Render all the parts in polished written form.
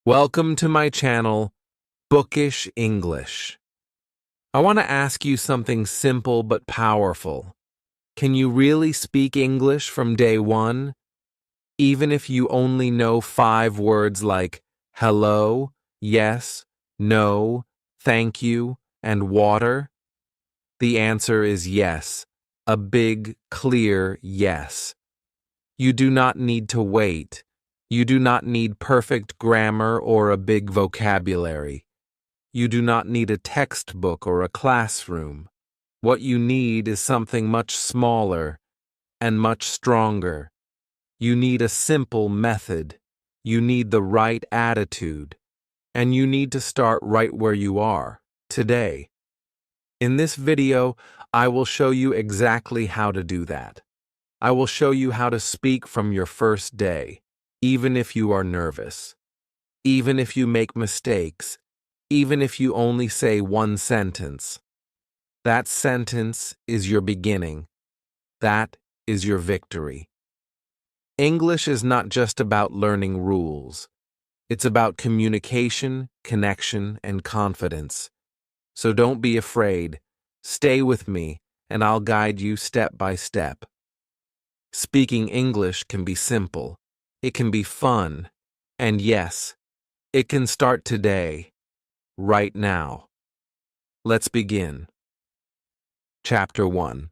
Welcome to my channel, Bookish English. I want to ask you something simple but powerful. Can you really speak English from day one? Even if you only know 5 words like hello, yes, no, thank you, and water? The answer is yes. A big, clear yes. You do not need to wait. You do not need perfect grammar or a big vocabulary. You do not need a textbook or a classroom. What you need is something much smaller and much stronger. You need a simple method. You need the right attitude. And you need to start right where you are, today. In this video, I will show you exactly how to do that. I will show you how to speak from your first day, even if you are nervous, even if you make mistakes, even if you only say one sentence. That sentence is your beginning. That is your victory. English is not just about learning rules. It's about communication, connection, and confidence. So don't be afraid. Stay with me, and I'll guide you step by step. Speaking English can be simple. It can be fun. And yes, it can start today, right now. Let's begin. Chapter 1.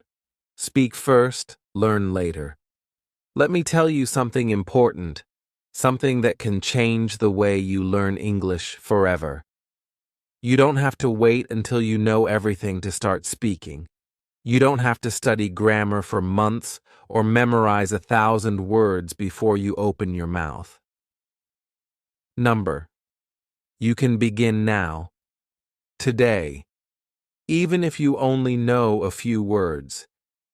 Speak first, learn later. Let me tell you something important, something that can change the way you learn English forever. You don't have to wait until you know everything to start speaking. You don't have to study grammar for months or memorize 1,000 words before you open your mouth. Number. You can begin now. Today. Even if you only know a few words,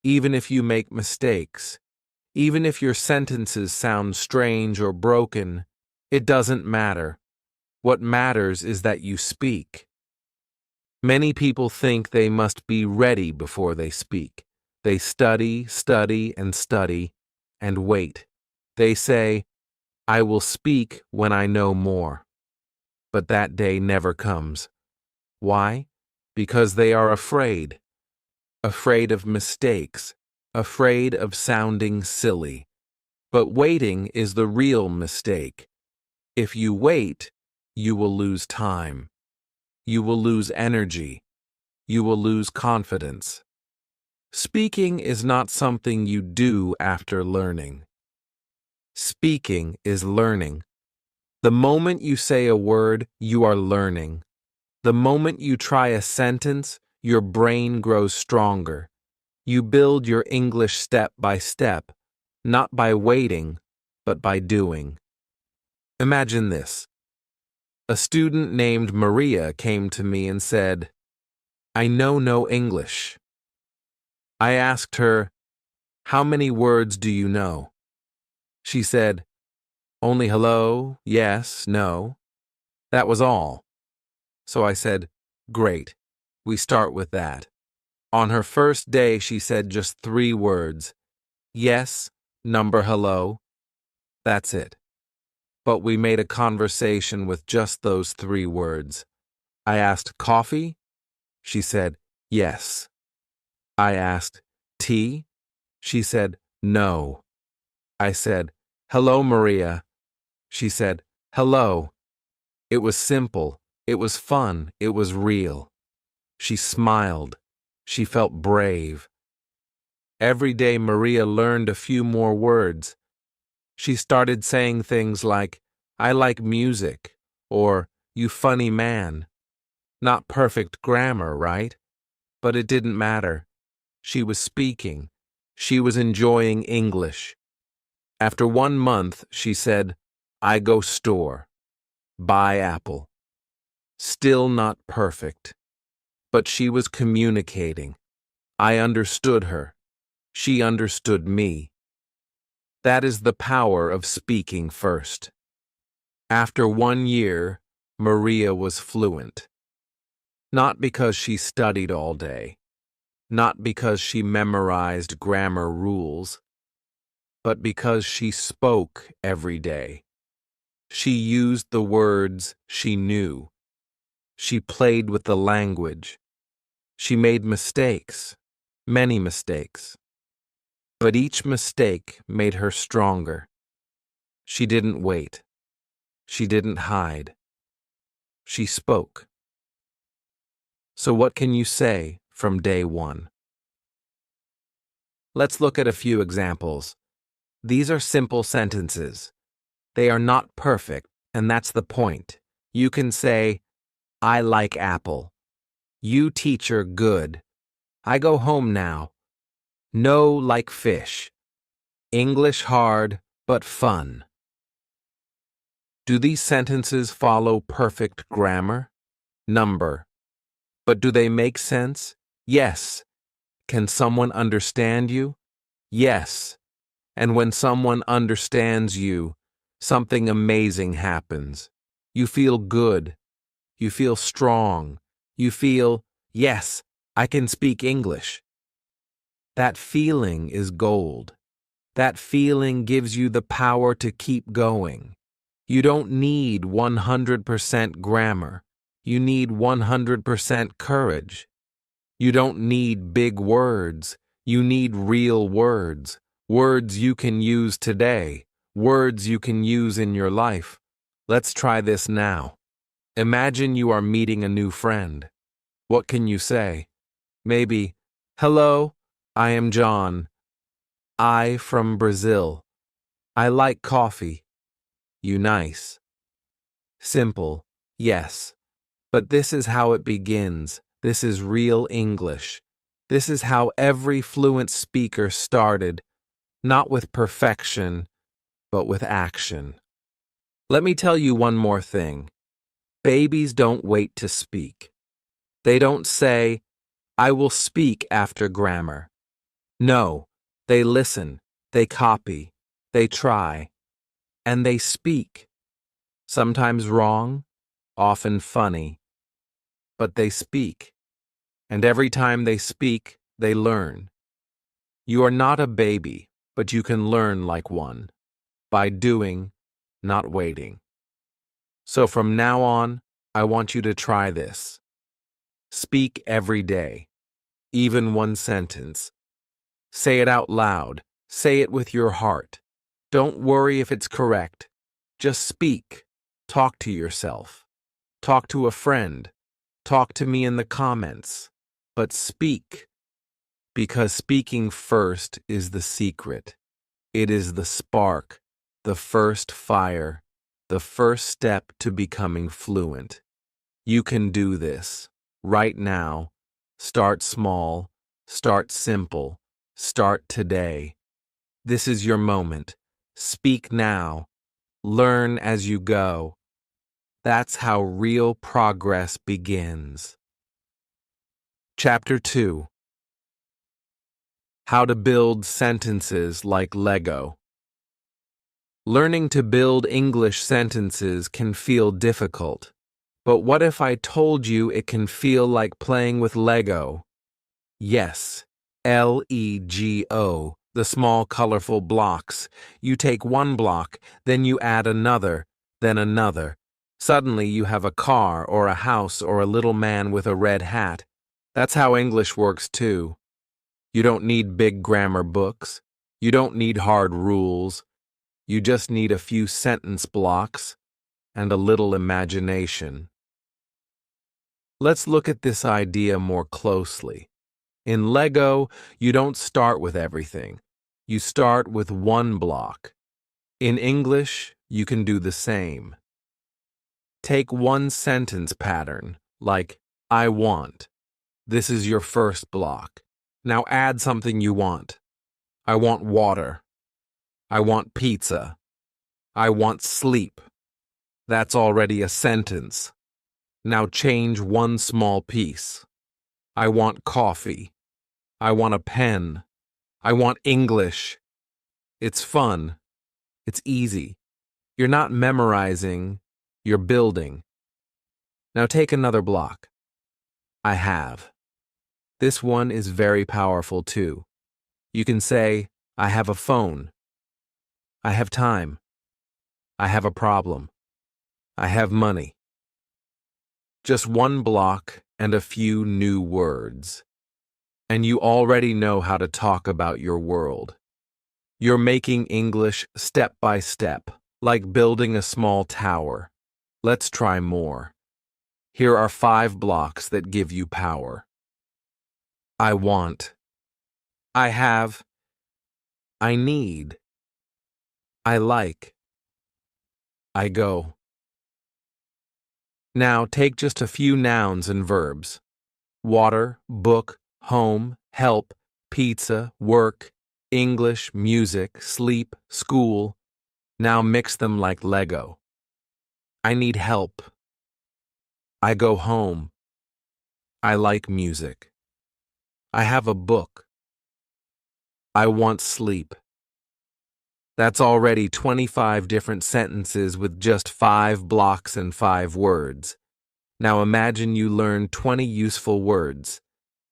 even if you make mistakes, even if your sentences sound strange or broken, it doesn't matter. What matters is that you speak. Many people think they must be ready before they speak. They study, and wait. They say, I will speak when I know more. But that day never comes. Why? Because they are afraid. Afraid of mistakes. Afraid of sounding silly. But waiting is the real mistake. If you wait, you will lose time. You will lose energy. You will lose confidence. Speaking is not something you do after learning. Speaking is learning. The moment you say a word, you are learning. The moment you try a sentence, your brain grows stronger. You build your English step by step, not by waiting, but by doing. Imagine this. A student named Maria came to me and said, I know no English. I asked her, how many words do you know? She said, only hello, yes, no. That was all. So I said, great, we start with that. On her first day, she said just 3 words. Yes, number hello. That's it. But we made a conversation with just those 3 words. I asked, coffee? She said, yes. I asked, tea? She said, no. I said, hello, Maria. She said, hello. It was simple. It was fun. It was real. She smiled. She felt brave. Every day Maria learned a few more words. She started saying things like, I like music, or you funny man. Not perfect grammar, right? But it didn't matter. She was speaking. She was enjoying English. After 1 month, she said, I go store. Buy apple. Still not perfect. But she was communicating. I understood her. She understood me. That is the power of speaking first. After 1 year, Maria was fluent. Not because she studied all day, not because she memorized grammar rules, but because she spoke every day. She used the words she knew. She played with the language. She made mistakes, many mistakes. But each mistake made her stronger. She didn't wait. She didn't hide. She spoke. So what can you say from day one? Let's look at a few examples. These are simple sentences. They are not perfect, and that's the point. You can say, I like apple. You teacher good. I go home now. No like fish. English hard, but fun. Do these sentences follow perfect grammar? Number. But do they make sense? Yes. Can someone understand you? Yes. And when someone understands you, something amazing happens. You feel good. You feel strong. You feel, yes, I can speak English. That feeling is gold. That feeling gives you the power to keep going. You don't need 100% grammar. You need 100% courage. You don't need big words. You need real words. Words you can use today. Words you can use in your life. Let's try this now. Imagine you are meeting a new friend. What can you say? Maybe, hello, I am John. I from Brazil. I like coffee. You nice. Simple, yes. But this is how it begins. This is real English. This is how every fluent speaker started, not with perfection, but with action. Let me tell you one more thing. Babies don't wait to speak. They don't say, I will speak after grammar. No, they listen, they copy, they try, and they speak. Sometimes wrong, often funny, but they speak. And every time they speak, they learn. You are not a baby, but you can learn like one, by doing, not waiting. So from now on, I want you to try this. Speak every day, even one sentence. Say it out loud. Say it with your heart. Don't worry if it's correct. Just speak. Talk to yourself. Talk to a friend. Talk to me in the comments. But speak. Because speaking first is the secret. It is the spark, the first fire, the first step to becoming fluent. You can do this. Right now. Start small. Start simple. Start today. This is your moment. Speak now. Learn as you go. That's how real progress begins. Chapter 2. How to build sentences like Lego. Learning to build English sentences can feel difficult. But what if I told you it can feel like playing with Lego? Yes, Lego, the small colorful blocks. You take one block, then you add another, then another. Suddenly you have a car or a house or a little man with a red hat. That's how English works too. You don't need big grammar books. You don't need hard rules. You just need a few sentence blocks and a little imagination. Let's look at this idea more closely. In Lego, you don't start with everything. You start with one block. In English, you can do the same. Take one sentence pattern, like, I want. This is your first block. Now add something you want. I want water. I want pizza. I want sleep. That's already a sentence. Now change one small piece. I want coffee. I want a pen. I want English. It's fun. It's easy. You're not memorizing, you're building. Now take another block. I have. This one is very powerful too. You can say, I have a phone. I have time. I have a problem. I have money. Just one block and a few new words. And you already know how to talk about your world. You're making English step by step, like building a small tower. Let's try more. Here are 5 blocks that give you power. I want. I have. I need. I like. I go. Now take just a few nouns and verbs. Water, book, home, help, pizza, work, English, music, sleep, school. Now mix them like Lego. I need help. I go home. I like music. I have a book. I want sleep. That's already 25 different sentences with just 5 blocks and 5 words. Now imagine you learn 20 useful words.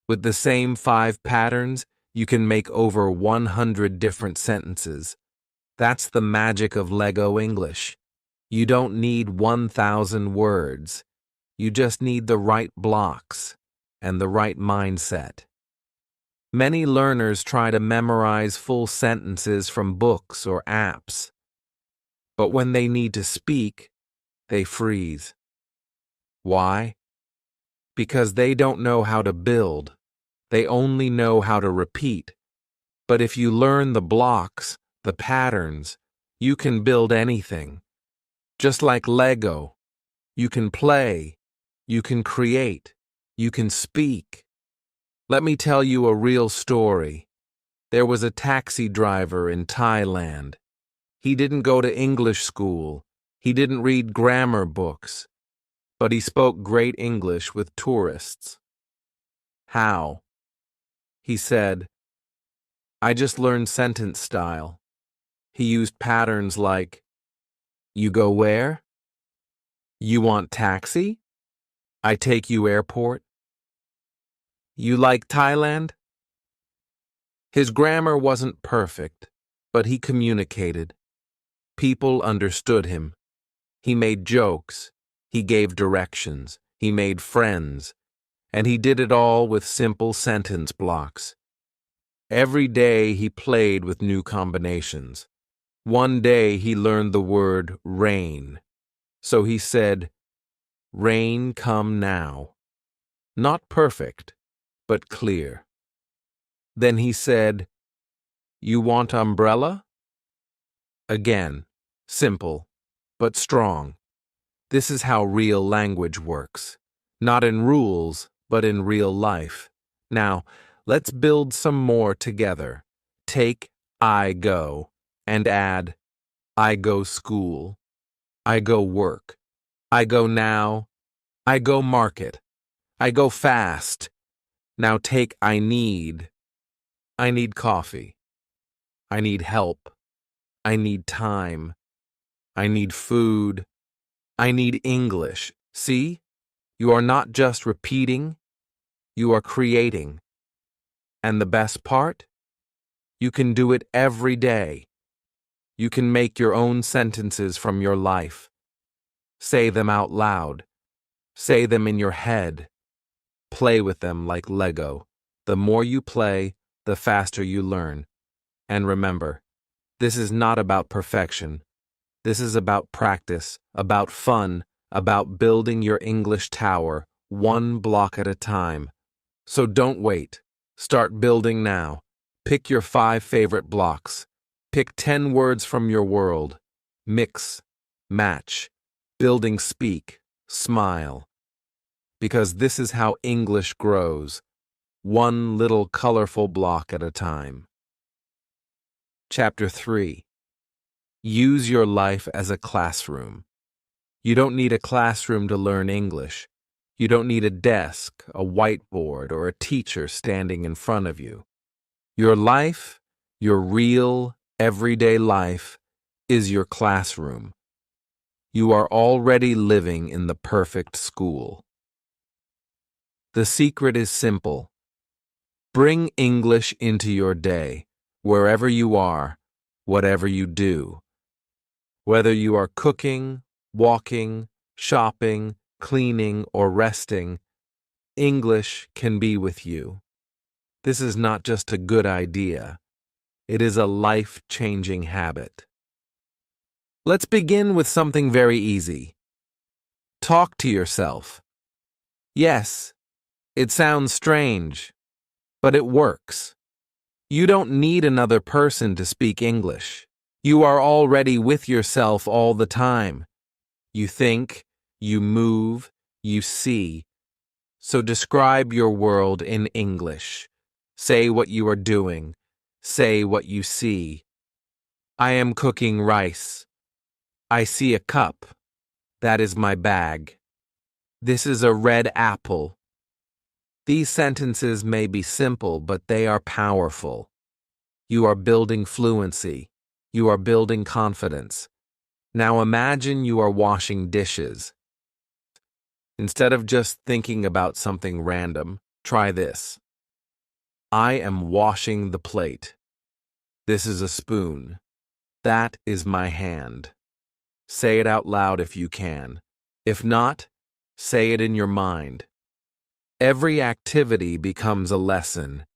With the same 5 patterns, you can make over 100 different sentences. That's the magic of Lego English. You don't need 1,000 words. You just need the right blocks and the right mindset. Many learners try to memorize full sentences from books or apps. But when they need to speak, they freeze. Why? Because they don't know how to build. They only know how to repeat. But if you learn the blocks, the patterns, you can build anything. Just like Lego, you can play, you can create, you can speak. Let me tell you a real story. There was a taxi driver in Thailand. He didn't go to English school. He didn't read grammar books. But he spoke great English with tourists. How? He said, I just learned sentence style. He used patterns like, you go where? You want taxi? I take you airport? You like Thailand? His grammar wasn't perfect, but he communicated. People understood him. He made jokes. He gave directions. He made friends. And he did it all with simple sentence blocks. Every day he played with new combinations. One day he learned the word rain. So he said, rain come now. Not perfect, but clear. Then he said, you want umbrella? Again, simple, but strong. This is how real language works. Not in rules, but in real life. Now, let's build some more together. Take I go and add I go school. I go work. I go now. I go market. I go fast. Now take I need. I need coffee. I need help. I need time. I need food. I need English. See? You are not just repeating, you are creating. And the best part? You can do it every day. You can make your own sentences from your life. Say them out loud. Say them in your head. Play with them like Lego. The more you play, the faster you learn. And remember, this is not about perfection. This is about practice, about fun, about building your English tower, one block at a time. So don't wait. Start building now. Pick your 5 favorite blocks. Pick 10 words from your world. Mix, match, building speak, smile. Because this is how English grows, one little colorful block at a time. Chapter 3. Use your life as a classroom. You don't need a classroom to learn English. You don't need a desk, a whiteboard, or a teacher standing in front of you. Your life, your real, everyday life, is your classroom. You are already living in the perfect school. The secret is simple. Bring English into your day, wherever you are, whatever you do. Whether you are cooking, walking, shopping, cleaning, or resting, English can be with you. This is not just a good idea. It is a life-changing habit. Let's begin with something very easy. Talk to yourself. Yes, it sounds strange, but it works. You don't need another person to speak English. You are already with yourself all the time. You think, you move, you see. So describe your world in English. Say what you are doing. Say what you see. I am cooking rice. I see a cup. That is my bag. This is a red apple. These sentences may be simple, but they are powerful. You are building fluency. You are building confidence. Now imagine you are washing dishes. Instead of just thinking about something random, try this. I am washing the plate. This is a spoon. That is my hand. Say it out loud if you can. If not, say it in your mind. Every activity becomes a lesson.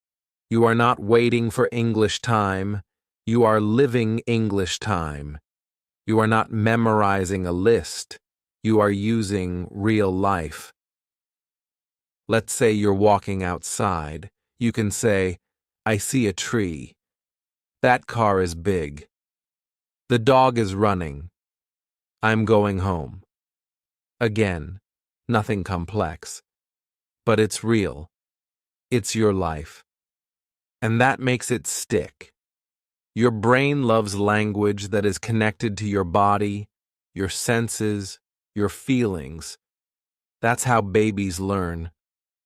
You are not waiting for English time. You are living English time. You are not memorizing a list. You are using real life. Let's say you're walking outside. You can say, I see a tree. That car is big. The dog is running. I'm going home. Again, nothing complex. But it's real. It's your life. And that makes it stick. Your brain loves language that is connected to your body, your senses, your feelings. That's how babies learn,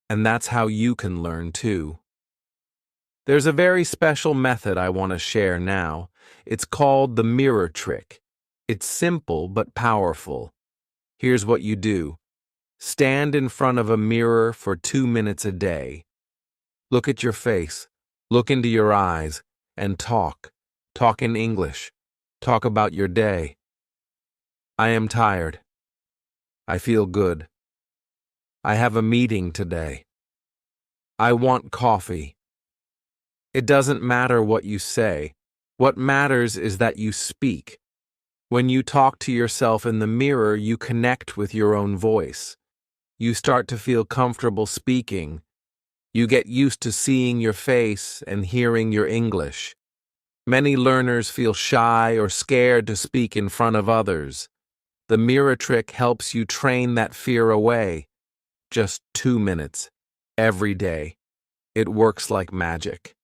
and that's how you can learn too. There's a very special method I want to share now. It's called the mirror trick. It's simple but powerful. Here's what you do. Stand in front of a mirror for 2 minutes a day. Look at your face, look into your eyes, and talk. Talk in English. Talk about your day. I am tired. I feel good. I have a meeting today. I want coffee. It doesn't matter what you say. What matters is that you speak. When you talk to yourself in the mirror, you connect with your own voice. You start to feel comfortable speaking. You get used to seeing your face and hearing your English. Many learners feel shy or scared to speak in front of others. The mirror trick helps you train that fear away. Just 2 minutes, every day. It works like magic.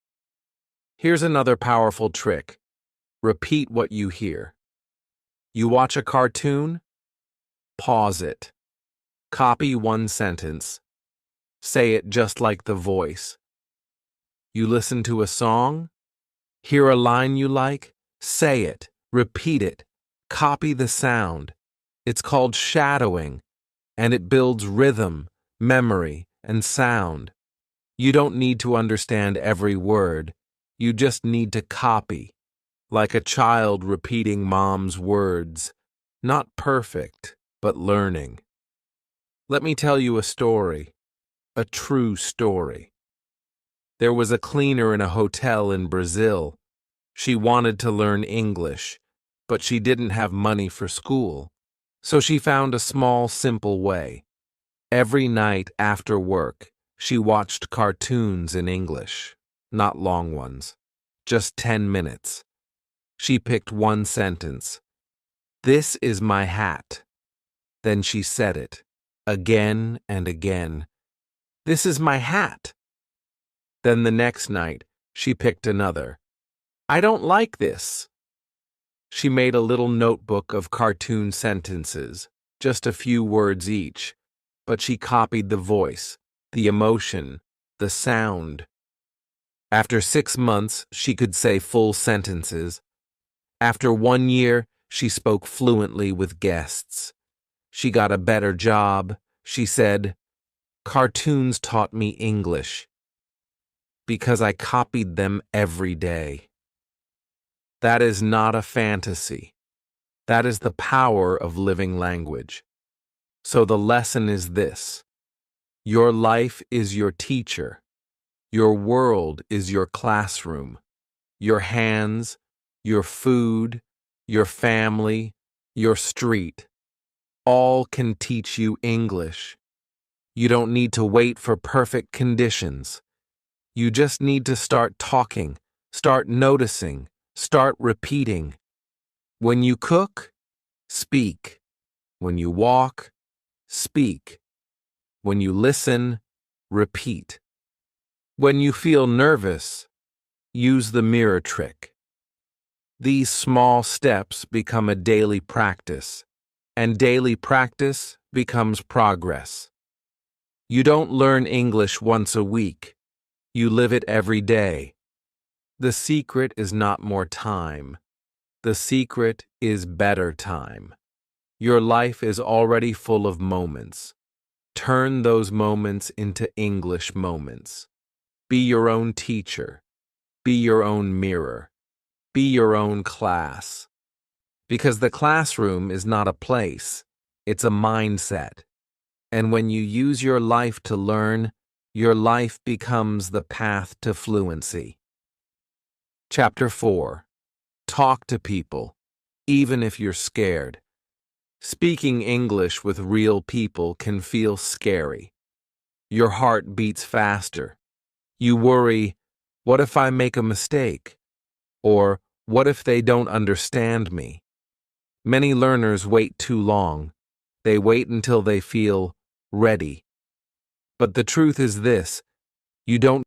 Here's another powerful trick. Repeat what you hear. You watch a cartoon? Pause it. Copy one sentence. Say it just like the voice. You listen to a song? Hear a line you like? Say it. Repeat it. Copy the sound. It's called shadowing, and it builds rhythm, memory, and sound. You don't need to understand every word. You just need to copy, like a child repeating mom's words. Not perfect, but learning. Let me tell you a story, a true story. There was a cleaner in a hotel in Brazil. She wanted to learn English, but she didn't have money for school. So she found a small, simple way. Every night after work, she watched cartoons in English, not long ones, just 10 minutes. She picked one sentence. This is my hat. Then she said it, again and again. This is my hat. Then the next night, she picked another. I don't like this. She made a little notebook of cartoon sentences, just a few words each, but she copied the voice, the emotion, the sound. After 6 months, she could say full sentences. After 1 year, she spoke fluently with guests. She got a better job. She said, "Cartoons taught me English because I copied them every day." That is not a fantasy. That is the power of living language. So the lesson is this: your life is your teacher. Your world is your classroom. Your hands, your food, your family, your street, all can teach you English. You don't need to wait for perfect conditions. You just need to start talking, start noticing, start repeating. When you cook, speak. When you walk, speak. When you listen, repeat. When you feel nervous, use the mirror trick. These small steps become a daily practice, and daily practice becomes progress. You don't learn English once a week. You live it every day. The secret is not more time. The secret is better time. Your life is already full of moments. Turn those moments into English moments. Be your own teacher. Be your own mirror. Be your own class. Because the classroom is not a place, it's a mindset. And when you use your life to learn, your life becomes the path to fluency. Chapter 4. Talk to people, even if you're scared. Speaking English with real people can feel scary. Your heart beats faster. You worry, what if I make a mistake? Or what if they don't understand me? Many learners wait too long. They wait until they feel ready. But the truth is this: you don't